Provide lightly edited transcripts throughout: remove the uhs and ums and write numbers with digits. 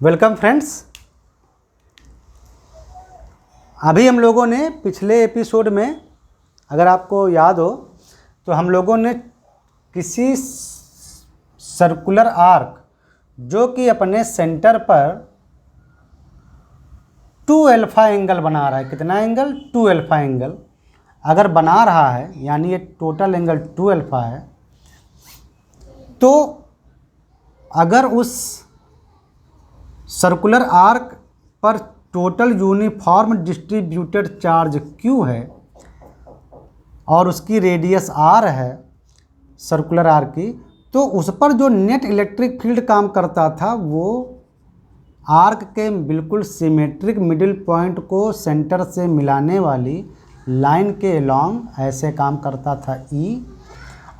Welcome friends. अभी हम लोगों ने पिछले एपिसोड में, अगर आपको याद हो, तो हम लोगों ने किसी सर्कुलर आर्क जो कि अपने सेंटर पर 2 अल्फा एंगल बना रहा है, कितना एंगल? 2 अल्फा एंगल अगर बना रहा है, यानी ये टोटल एंगल 2 अल्फा है, तो अगर उस सर्कुलर आर्क पर total uniform distributed charge Q है और उसकी रेडियस R है सर्कुलर आर्क की, तो उस पर जो नेट इलेक्ट्रिक फील्ड काम करता था वो आर्क के बिल्कुल सिमेट्रिक मिडिल पॉइंट को सेंटर से मिलाने वाली लाइन के अलॉन्ग ऐसे काम करता था E,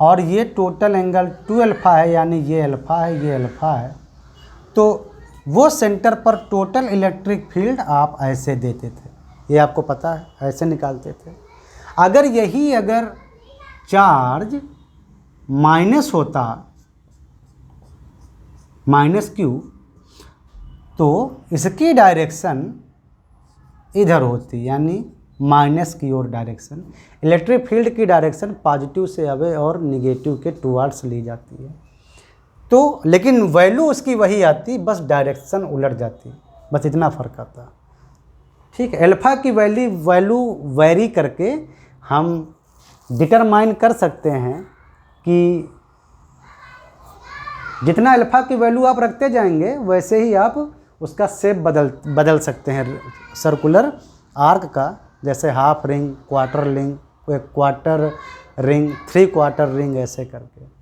और ये टोटल एंगल 2 अल्फा है, यानी ये अल्फा है, ये अल्फा है। तो वो सेंटर पर टोटल इलेक्ट्रिक फील्ड आप ऐसे देते थे, ये आपको पता है, ऐसे निकालते थे। अगर चार्ज माइनस होता, माइनस Q, तो इसकी डायरेक्शन इधर होती, यानी माइनस की ओर डायरेक्शन। इलेक्ट्रिक फील्ड की डायरेक्शन पॉजिटिव से अवे और निगेटिव के टुवर्ड्स ली जाती है। तो लेकिन वैल्यू उसकी वही आती, बस डायरेक्शन उलट जाती, बस इतना फ़र्क आता। ठीक है, अल्फ़ा की वैल्यू वेरी करके हम डिटरमाइन कर सकते हैं कि जितना अल्फ़ा की वैल्यू आप रखते जाएंगे वैसे ही आप उसका शेप बदल सकते हैं सर्कुलर आर्क का, जैसे half ring, quarter ring, quarter ring, 3 quarter ring, ऐसे करके।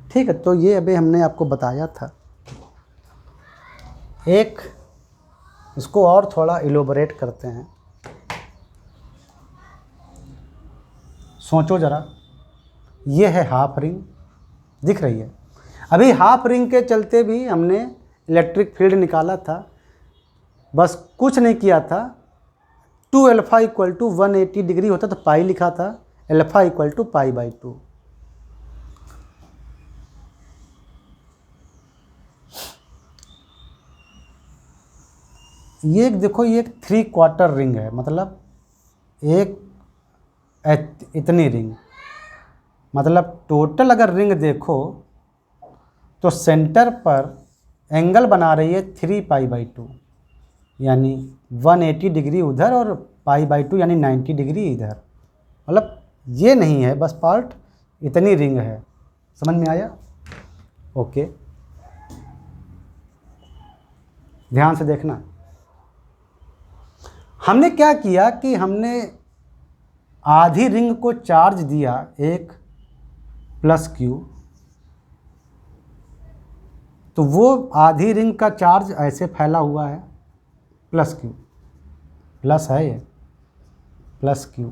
ठीक है, तो ये अभी हमने आपको बताया था। एक इसको और थोड़ा इलोबरेट करते हैं। सोचो ज़रा, ये है हाफ रिंग, दिख रही है। अभी हाफ रिंग के चलते भी हमने इलेक्ट्रिक फील्ड निकाला था, बस कुछ नहीं किया था। 2 अल्फा इक्वल टू 180 डिग्री होता तो पाई लिखा था, अल्फा इक्वल टू π/2। ये एक देखो, ये एक 3 क्वार्टर रिंग है, मतलब एक इतनी रिंग, मतलब टोटल अगर रिंग देखो तो सेंटर पर एंगल बना रही है 3π/2, यानी 180 डिग्री उधर और π/2 यानी 90 डिग्री इधर। मतलब ये नहीं है, बस पार्ट इतनी रिंग है। समझ में आया? ओके, ध्यान से देखना। हमने क्या किया कि हमने आधी रिंग को चार्ज दिया एक +Q, तो वो आधी रिंग का चार्ज ऐसे फैला हुआ है, +Q, प्लस है ये, +Q,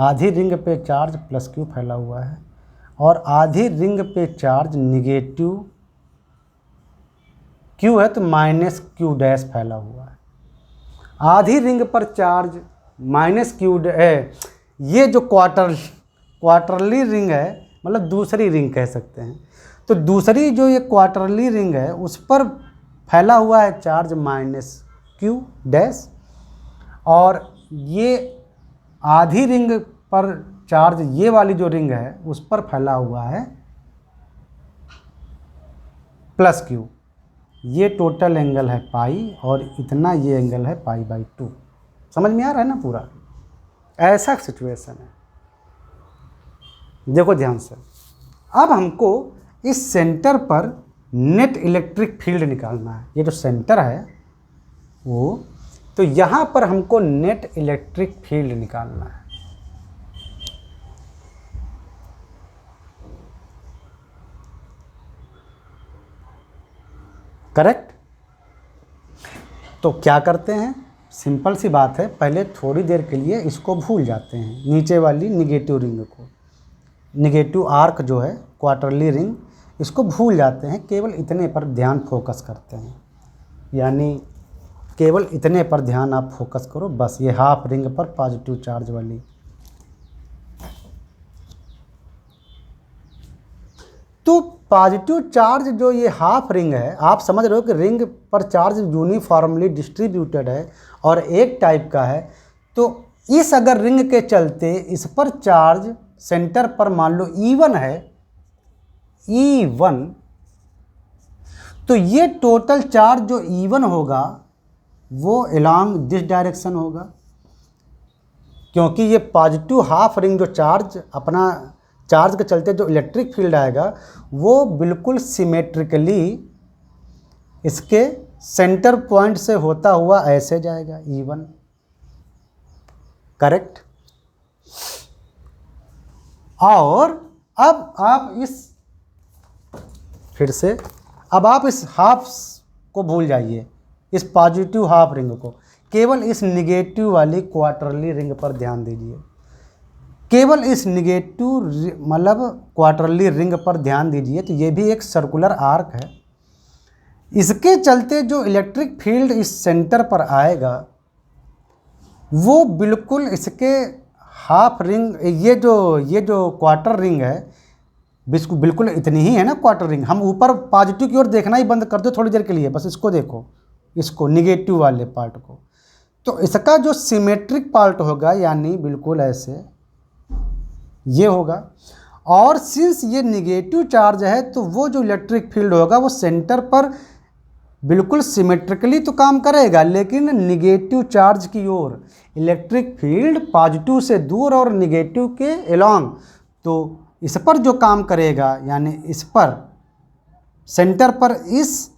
आधी रिंग पे चार्ज +Q फैला हुआ है, और आधी रिंग पे चार्ज निगेटिव Q है तो -Q' फैला हुआ है। आधी रिंग पर चार्ज -Q है। ये जो क्वार्टरली रिंग है, मतलब दूसरी रिंग कह सकते हैं, तो दूसरी जो ये क्वार्टरली रिंग है उस पर फैला हुआ है चार्ज -Q', और ये आधी रिंग पर चार्ज, ये वाली जो रिंग है उस पर फैला हुआ है +Q। ये टोटल एंगल है पाई, और इतना ये एंगल है π/2। समझ में आ रहा है ना पूरा? ऐसा सिचुएशन है, देखो ध्यान से। अब हमको इस सेंटर पर नेट इलेक्ट्रिक फील्ड निकालना है। ये जो सेंटर है वो, तो यहाँ पर हमको नेट इलेक्ट्रिक फील्ड निकालना है। करेक्ट? तो क्या करते हैं, सिंपल सी बात है, पहले थोड़ी देर के लिए इसको भूल जाते हैं, नीचे वाली निगेटिव रिंग को, निगेटिव आर्क जो है क्वार्टरली रिंग, इसको भूल जाते हैं, केवल इतने पर ध्यान फोकस करते हैं, यानी केवल इतने पर ध्यान आप फोकस करो, बस ये हाफ रिंग पर पॉजिटिव चार्ज वाली। तो पॉजिटिव चार्ज जो ये हाफ रिंग है, आप समझ रहे हो कि रिंग पर चार्ज यूनिफॉर्मली डिस्ट्रीब्यूटेड है और एक टाइप का है। तो इस अगर रिंग के चलते इस पर चार्ज सेंटर पर मान लो E1 है, E1, तो ये टोटल चार्ज जो E1 होगा वो अलोंग दिस डायरेक्शन होगा, क्योंकि ये पॉजिटिव हाफ रिंग जो चार्ज अपना चार्ज के चलते जो इलेक्ट्रिक फील्ड आएगा वो बिल्कुल सिमेट्रिकली इसके सेंटर पॉइंट से होता हुआ ऐसे जाएगा E1, करेक्ट। और अब आप इस हाफ को भूल जाइए, इस पॉजिटिव हाफ रिंग को, केवल इस निगेटिव वाली क्वार्टरली रिंग पर ध्यान दीजिए। केवल इस निगेटिव मतलब क्वार्टरली रिंग पर ध्यान दीजिए। तो ये भी एक सर्कुलर आर्क है, इसके चलते जो इलेक्ट्रिक फील्ड इस सेंटर पर आएगा वो बिल्कुल इसके हाफ रिंग, ये जो क्वार्टर रिंग है बिल्कुल इतनी ही है ना क्वार्टर रिंग। हम ऊपर पॉजिटिव की ओर देखना ही बंद कर दो थोड़ी देर के लिए, बस इसको देखो, इसको निगेटिव वाले पार्ट को। तो इसका जो सिमेट्रिक पार्ट होगा यानी बिल्कुल ऐसे ये होगा। और सिंस ये निगेटिव चार्ज है तो वो जो इलेक्ट्रिक फील्ड होगा वो सेंटर पर बिल्कुल सिमेट्रिकली तो काम करेगा, लेकिन निगेटिव चार्ज की ओर इलेक्ट्रिक फील्ड पॉजिटिव से दूर और निगेटिव के अलोंग, तो इस पर जो काम करेगा यानी इस पर सेंटर पर इस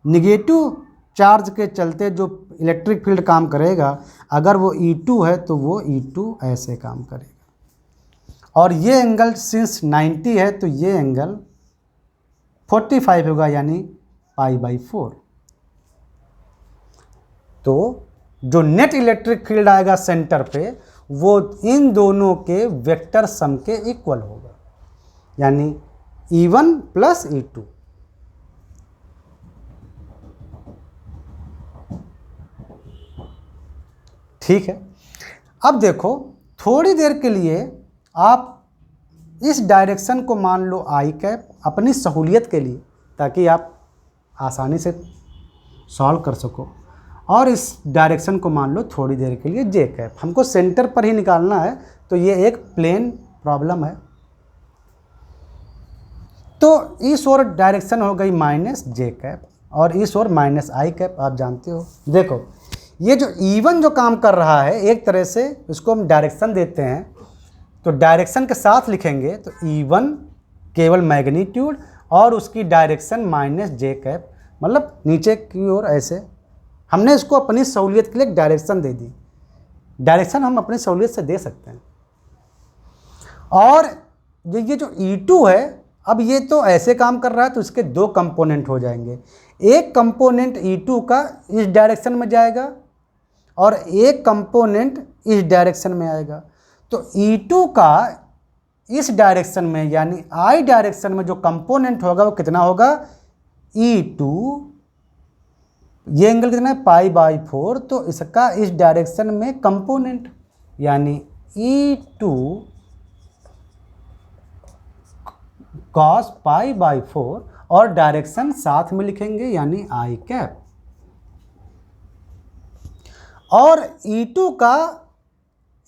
निगेटिव चार्ज के चलते जो इलेक्ट्रिक फील्ड काम करेगा, अगर वो E2 है तो वो E2 ऐसे काम करेगा। और ये एंगल सिंस 90 है तो ये एंगल 45 होगा यानी π/4। तो जो नेट इलेक्ट्रिक फील्ड आएगा सेंटर पे वो इन दोनों के वेक्टर सम के इक्वल होगा, यानी E1 + E2। ठीक है। अब देखो थोड़ी देर के लिए आप इस डायरेक्शन को मान लो I कैप अपनी सहूलियत के लिए, ताकि आप आसानी से सॉल्व कर सको, और इस डायरेक्शन को मान लो थोड़ी देर के लिए J कैप। हमको सेंटर पर ही निकालना है तो ये एक प्लेन प्रॉब्लम है। तो इस ओर डायरेक्शन हो गई -J कैप और इस ओर -I कैप, आप जानते हो। देखो ये जो E1 जो काम कर रहा है, एक तरह से इसको हम डायरेक्शन देते हैं तो डायरेक्शन के साथ लिखेंगे तो E1 केवल मैग्नीट्यूड और उसकी डायरेक्शन -J कैप, मतलब नीचे की ओर ऐसे। हमने इसको अपनी सहूलियत के लिए डायरेक्शन दे दी। डायरेक्शन हम अपनी सहूलियत से दे सकते हैं। और ये जो E2 है, अब ये तो ऐसे काम कर रहा है तो इसके दो कंपोनेंट हो जाएंगे। एक कंपोनेंट E2 का इस डायरेक्शन में जाएगा और एक कंपोनेंट इस डायरेक्शन में आएगा। तो E2 का इस डायरेक्शन में यानी I डायरेक्शन में जो कंपोनेंट होगा वो कितना होगा, E2, ये एंगल कितना है π/4, तो इसका इस डायरेक्शन में कंपोनेंट यानी E2 cos π/4 और डायरेक्शन साथ में लिखेंगे यानी I कैप। और E2 का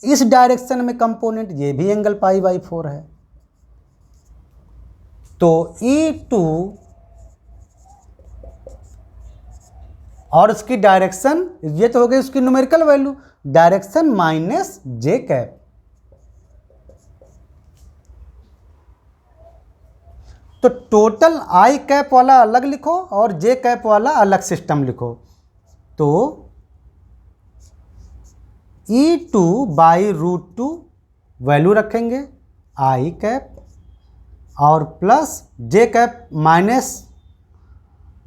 इस डायरेक्शन में कंपोनेंट ये भी एंगल π/4 है। तो E2 और इसकी डायरेक्शन, ये तो हो गई उसकी numerical value, direction -J cap. तो टोटल I कैप वाला अलग लिखो और J कैप वाला अलग सिस्टम लिखो। तो E2/√2 वैल्यू रखेंगे I कैप और plus J cap minus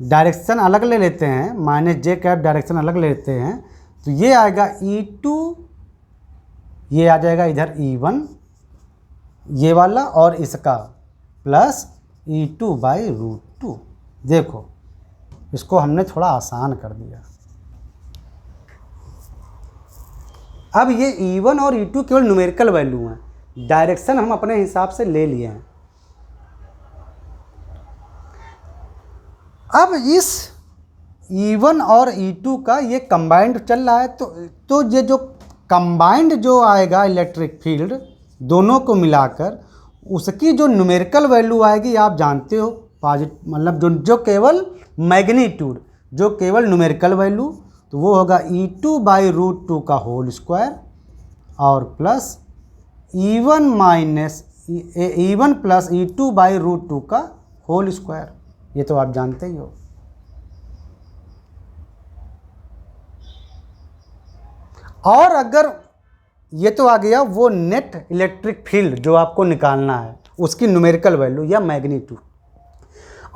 direction अलग ले लेते हैं, -J कैप डायरेक्शन अलग ले लेते हैं, तो ये आएगा E2, ये आ जाएगा इधर E1 ये वाला, और इसका प्लस E2/√2। देखो इसको हमने थोड़ा आसान कर दिया। अब ये E1 और E2 केवल न्यूमेरिकल वैल्यू हैं, डायरेक्शन हम अपने हिसाब से ले लिए हैं। अब इस E1 और E2 का ये कंबाइंड चल रहा है, तो ये जो कंबाइंड जो आएगा इलेक्ट्रिक फील्ड दोनों को मिलाकर, उसकी जो न्यूमेरिकल वैल्यू आएगी आप जानते हो, पॉजिटिव मतलब जो केवल मैग्नीट्यूड, जो केवल न्यूमेरिकल वैल्यू, तो वो होगा E2/√2 का होल स्क्वायर और प्लस E1 प्लस E2/√2 का होल स्क्वायर। ये तो आप जानते ही हो। और अगर ये तो आ गया वो नेट इलेक्ट्रिक फील्ड जो आपको निकालना है, उसकी न्यूमेरिकल वैल्यू या मैग्नीट्यूड।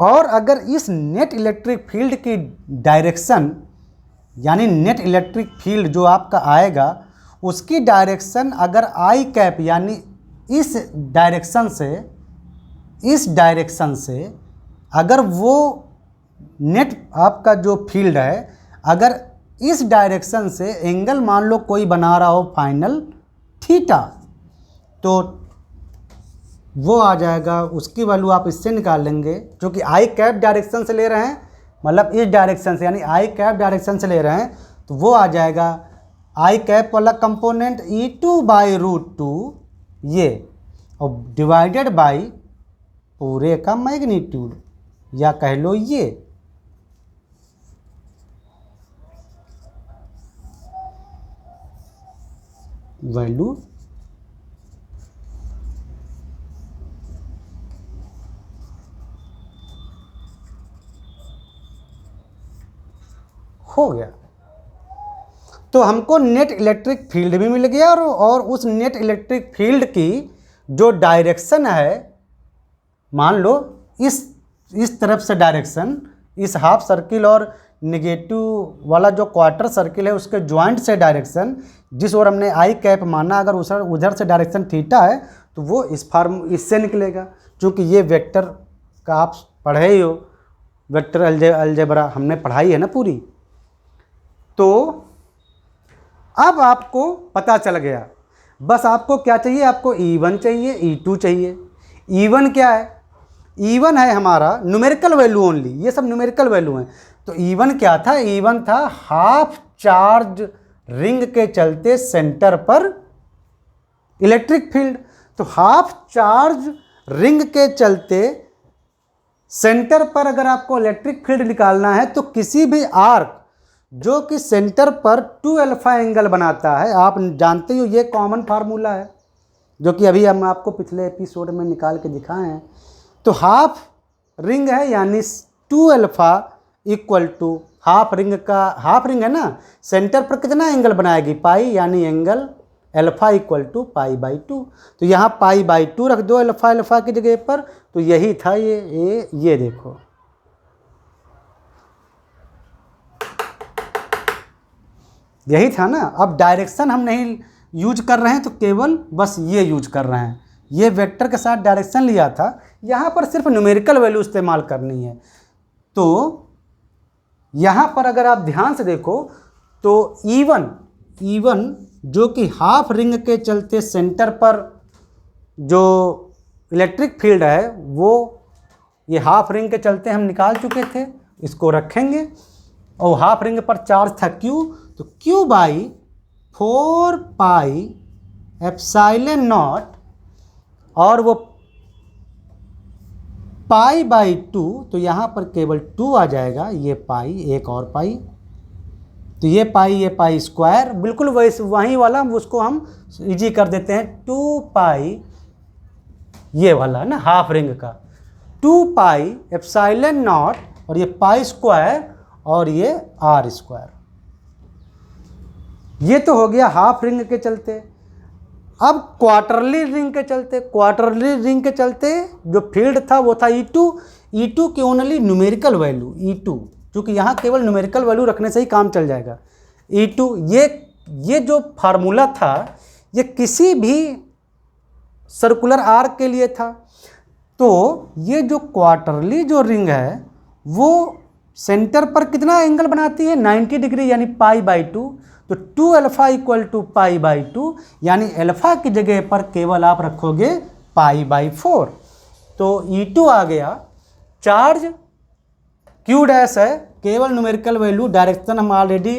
और अगर इस नेट इलेक्ट्रिक फील्ड की डायरेक्शन, यानी नेट इलेक्ट्रिक फील्ड जो आपका आएगा उसकी डायरेक्शन अगर आई कैप, यानी इस डायरेक्शन से अगर वो नेट आपका जो फील्ड है, अगर इस डायरेक्शन से एंगल मान लो कोई बना रहा हो फाइनल थीटा, तो वो आ जाएगा, उसकी वैल्यू आप इससे निकाल लेंगे, जो कि आई कैप डायरेक्शन से ले रहे हैं, मतलब इस डायरेक्शन से, यानी आई कैप डायरेक्शन से ले रहे हैं, तो वो आ जाएगा आई कैप वाला कंपोनेंट E2/√2 ये, और डिवाइडेड बाई पूरे का मैग्नीट्यूड, या कह लो ये। वैल्यू हो गया। तो हमको नेट इलेक्ट्रिक फील्ड भी मिल गया, और उस नेट इलेक्ट्रिक फील्ड की जो डायरेक्शन है, मान लो इस तरफ से डायरेक्शन, इस हाफ सर्किल और नेगेटिव वाला जो क्वार्टर सर्किल है उसके ज्वाइंट से डायरेक्शन, जिस ओर हमने आई कैप माना, अगर उधर से डायरेक्शन थीटा है तो वो इससे निकलेगा, क्योंकि ये वेक्टर का आप पढ़े ही हो, वेक्टर अलजेब्रा हमने पढ़ाई है ना पूरी। तो अब आपको पता चल गया, बस आपको क्या चाहिए, आपको E1 चाहिए, E2 चाहिए। E1 क्या है? E1 है हमारा न्यूमेरिकल वैल्यू ओनली, ये सब न्यूमेरिकल वैल्यू हैं। तो E1 क्या था? E1 था हाफ चार्ज रिंग के चलते सेंटर पर इलेक्ट्रिक फील्ड। तो हाफ चार्ज रिंग के चलते सेंटर पर अगर आपको इलेक्ट्रिक फील्ड निकालना है, तो किसी भी आर्क जो कि सेंटर पर 2α एंगल बनाता है, आप जानते हो ये कॉमन फार्मूला है, जो कि अभी हम आपको पिछले एपिसोड में निकाल के दिखाए हैं। तो हाफ रिंग है, यानी 2α इक्वल टू हाफ रिंग है ना, सेंटर पर कितना एंगल बनाएगी? पाई, यानी एंगल अल्फा इक्वल टू π/2। तो यहाँ π/2 रख दो अल्फा की जगह पर। तो यही था ये देखो, यही था ना। अब डायरेक्शन हम नहीं यूज कर रहे हैं, तो केवल बस ये यूज कर रहे हैं। ये वेक्टर के साथ डायरेक्शन लिया था, यहाँ पर सिर्फ न्यूमेरिकल वैल्यू इस्तेमाल करनी है। तो यहाँ पर अगर आप ध्यान से देखो तो E1 जो कि हाफ रिंग के चलते सेंटर पर जो इलेक्ट्रिक फील्ड है, वो ये हाफ रिंग के चलते हम निकाल चुके थे, इसको रखेंगे। और हाफ रिंग पर चार्ज था Q, तो Q/4πε0, और वो π/2, तो यहाँ पर केवल 2 आ जाएगा, ये पाई, एक और पाई, तो ये पाई स्क्वायर, बिल्कुल वही वाला, उसको हम इजी कर देते हैं। 2π, ये वाला ना हाफ रिंग का, 2πε0, और ये पाई स्क्वायर, और ये r स्क्वायर। ये तो हो गया हाफ रिंग के चलते। अब क्वार्टरली रिंग के चलते जो फील्ड था वो था E2 की ओनली न्यूमेरिकल वैल्यू E2, क्योंकि यहाँ केवल न्यूमेरिकल वैल्यू रखने से ही काम चल जाएगा। E2 ये जो फार्मूला था, ये किसी भी सर्कुलर आर्क के लिए था। तो ये जो क्वार्टरली जो रिंग है वो सेंटर पर कितना एंगल बनाती है? 90 डिग्री, यानी π/2। तो 2α इक्वल टू π/2, यानी अल्फा की जगह पर केवल आप रखोगे π/4। तो E2 आ गया चार्ज क्यू डैश है केवल न्यूमेरिकल वैल्यू, डायरेक्शन हम ऑलरेडी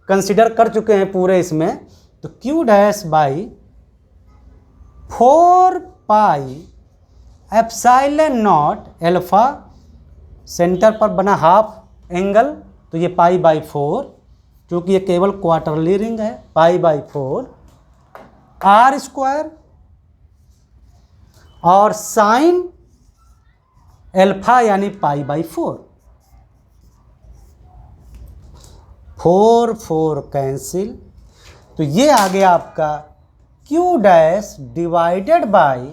कंसिडर कर चुके हैं पूरे इसमें। तो Q dash by 4 pi epsilon not alpha, centre पर बना हाफ एंगल, तो ये पाई बाई 4, क्योंकि ये केवल क्वार्टरली रिंग है, पाई बाई 4 आर स्क्वायर, और साइन एल्फा यानी पाई बाई 4, 4 4 कैंसिल, तो ये आ गया आपका Q dash divided by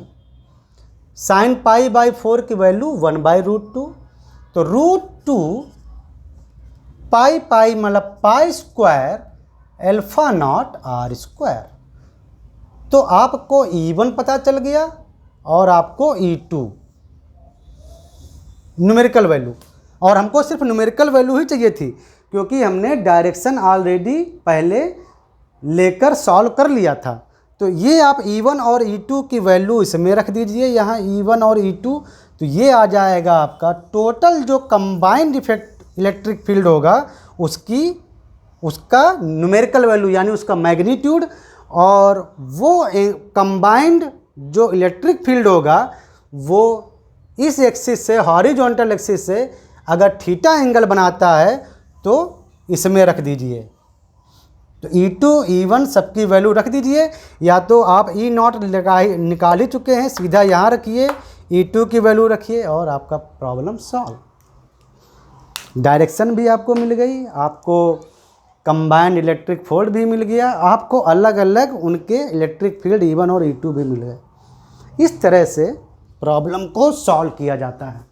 sine pi by 4 की वैल्यू 1/√2, तो √2 पाई पाई मतलब pi square alpha not R square. तो आपको E1 पता चल गया और आपको E2 न्यूमेरिकल वैल्यू, और हमको सिर्फ न्यूमेरिकल वैल्यू ही चाहिए थी क्योंकि हमने डायरेक्शन ऑलरेडी पहले लेकर सॉल्व कर लिया था। तो ये आप E1 और E2 की वैल्यू इसमें रख दीजिए, यहाँ E1 और E2, तो ये आ जाएगा आपका टोटल जो कंबाइंड इफेक्ट इलेक्ट्रिक फील्ड होगा उसका न्यूमेरिकल वैल्यू यानी उसका मैग्नीट्यूड, और वो कंबाइंड जो इलेक्ट्रिक फील्ड होगा वो इस एक्सिस से हॉरिजॉन्टल एक्सिस से अगर थीटा एंगल बनाता है तो इसमें रख दीजिए। तो E2 E1 सबकी वैल्यू रख दीजिए, या तो आप E0 निकाल ही चुके हैं, सीधा यहाँ रखिए, E2 की वैल्यू रखिए और आपका प्रॉब्लम सॉल्व। डायरेक्शन भी आपको मिल गई, आपको कंबाइंड इलेक्ट्रिक फोर्स भी मिल गया, आपको अलग अलग उनके इलेक्ट्रिक फील्ड E1 और E2 भी मिल गए। इस तरह से प्रॉब्लम को सॉल्व किया जाता है।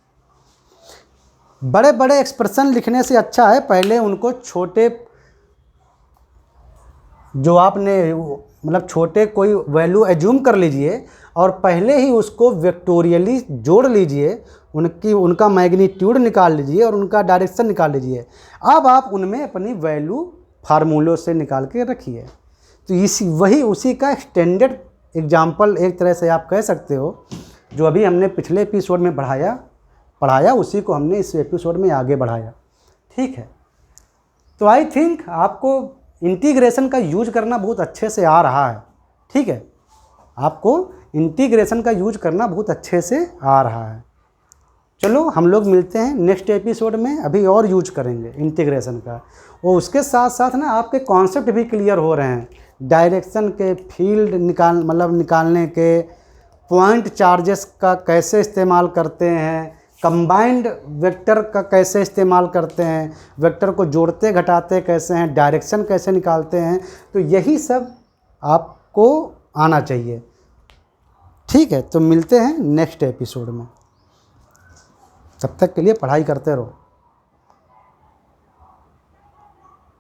बड़े बड़े एक्सप्रेशन लिखने से अच्छा है पहले उनको छोटे, जो आपने मतलब छोटे कोई वैल्यू एज्यूम कर लीजिए और पहले ही उसको वेक्टोरियली जोड़ लीजिए, उनका मैग्नीट्यूड निकाल लीजिए और उनका डायरेक्शन निकाल लीजिए। अब आप उनमें अपनी वैल्यू फार्मूलों से निकाल के रखिए। तो उसी का एक्सटेंडेड एग्जाम्पल एक तरह से आप कह सकते हो, जो अभी हमने पिछले एपिसोड में पढ़ाया उसी को हमने इस एपिसोड में आगे बढ़ाया। ठीक है, तो आई थिंक आपको इंटीग्रेशन का यूज करना बहुत अच्छे से आ रहा है। ठीक है, आपको इंटीग्रेशन का यूज करना बहुत अच्छे से आ रहा है। चलो हम लोग मिलते हैं नेक्स्ट एपिसोड में, अभी और यूज करेंगे इंटीग्रेशन का, और उसके साथ साथ ना आपके कॉन्सेप्ट भी क्लियर हो रहे हैं, डायरेक्शन के, फील्ड निकालने के, पॉइंट चार्जेस का कैसे इस्तेमाल करते हैं, कंबाइंड वेक्टर का कैसे इस्तेमाल करते हैं, वेक्टर को जोड़ते घटाते कैसे हैं, डायरेक्शन कैसे निकालते हैं, तो यही सब आपको आना चाहिए। ठीक है, तो मिलते हैं नेक्स्ट एपिसोड में, तब तक के लिए पढ़ाई करते रहो।